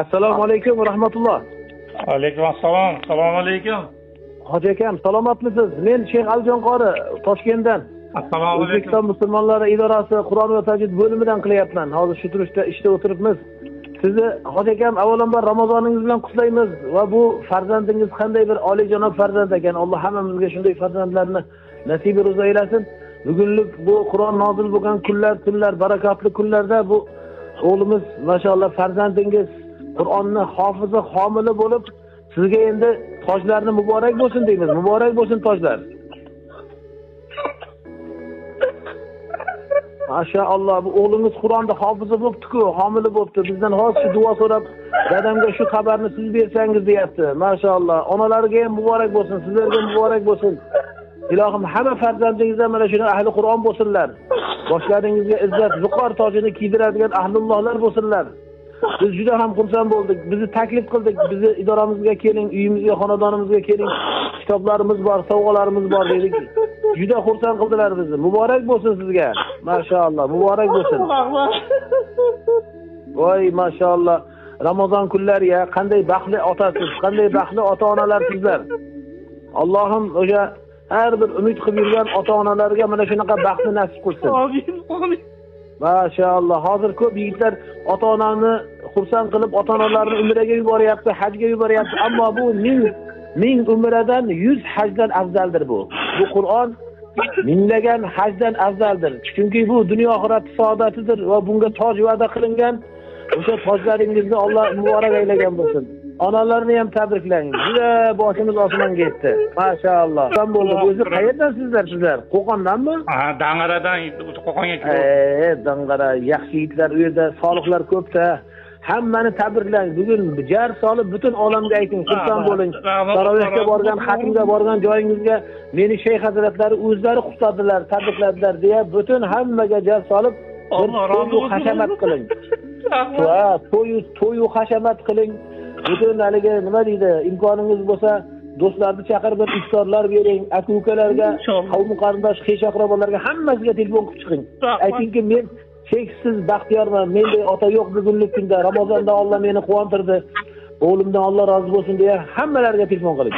Assalomu alaykum va rahmatulloh. Alaykum assalom. Assalomu alaykum. Hoji akam, salomatmisiz? Men Sheyx Aljon qori Toshkentdan. Assalomu alaykum. O'zbekiston musulmonlari idorasi Qur'on va tajvid bo'limidan qilyapman. Hozir shu turishda ishda o'tiribmiz. Sizni hoji akam avvalambor Ramazoningiz bilan qutlaymiz va bu farzandingiz qanday bir oliyjanob farzand ekan. Alloh hammamizga shunday farzandlarni nasibi ro'za aylasin. Bugunlik bu Qur'on nozil bo'lgan kunlar, tunlar, barakatli kunlarda bu o'g'limiz maşallah farzandingiz Qur'onni hofizi, homili bo'lib, sizga endi tojlarni muborak bo'lsin deymiz. Muborak bo'lsin tojlar. Maşallah bu o'g'lingiz Qur'onda hofizi bo'libdi-ku, homili bo'libdi. Bizdan hozir shu duo so'rab, dadamga shu xabarni siz bersangiz deyapti. Maşallah. Onalariga ham muborak bo'lsin, sizlarga muborak bo'lsin. Ilohim hamma farzandingizdan mana shuni ahli Qur'on bo'lsinlar. Boshlaringizga izzat, viqor tojini kiydiradigan ahlullohlar bo'lsinlar. Biz juda ham xursand bo'ldik. Bizni taklif qildik, bizni idoramizga keling, uyimizga, xonadonimizga keling. Kitoblarimiz bor, sovg'alarimiz bor dedik. Juda xursand qildilar bizni. Muborak bo'lsin sizga. Maşallah, muborak bo'lsin. Voy, maşallah. Ramazon kunlari ya, qanday baxtli otasiz, qanday baxtli ota-onalar sizlar. Allohim o'sha har bir umid qilib yurgan ota-onalarga mana shunaqa baxtni nasib qilsin. Amin, amin. Maşallah. Hozir ko'p yigitlar ota-onani xursand qilib, ota-onalarini umraga yuboryapti, hajga yuboryapti, ammo bu ming umradan 100 hajdan afzaldir bu. Bu Qur'on minglagan hajdan afzaldir. Chunki bu dunyo oxirat saodatidir va bunga toj va'da qilingan. O'sha tojlaringizni Alloh muborak aylagan bo'lsin. Onalarni ham tabriklang. Juda boshimiz osmonga yetdi. Maşallah. Ham bo'ldi. O'zi qayerdan sizlar? Qo'qondanmi? Ha, Dang'aradan Qo'qonga keldim. Dang'ara yaxshi yigitlar u yerda, soliqlar ko'p-da. Hammani tabriklang. Bugun jar solib butun olamga ayting, xursand bo'ling. Tarovehga borgan, xatmga borgan joyingizga meni shayx hazratlari o'zlari qutladilar, tabrikladilar deya butun hammaga jar solib to'y hashamat qiling. Va to'y hashamat qiling. Butun haliga nima deydi, imkoningiz bo'lsa do'stlarni chaqirib iftorlar bering, aka-ukalarga, qavm qarindosh, qiyoqrobolarga hammasiga telefon qilib chiqing. Aytingki, men cheksiz baxtiyorman. Menday ota yo'q bugunlik kunda. Ramazonda Alloh meni quvontirdi. O'g'limdan Alloh rozi bo'lsin deya hammalarga telefon qiling.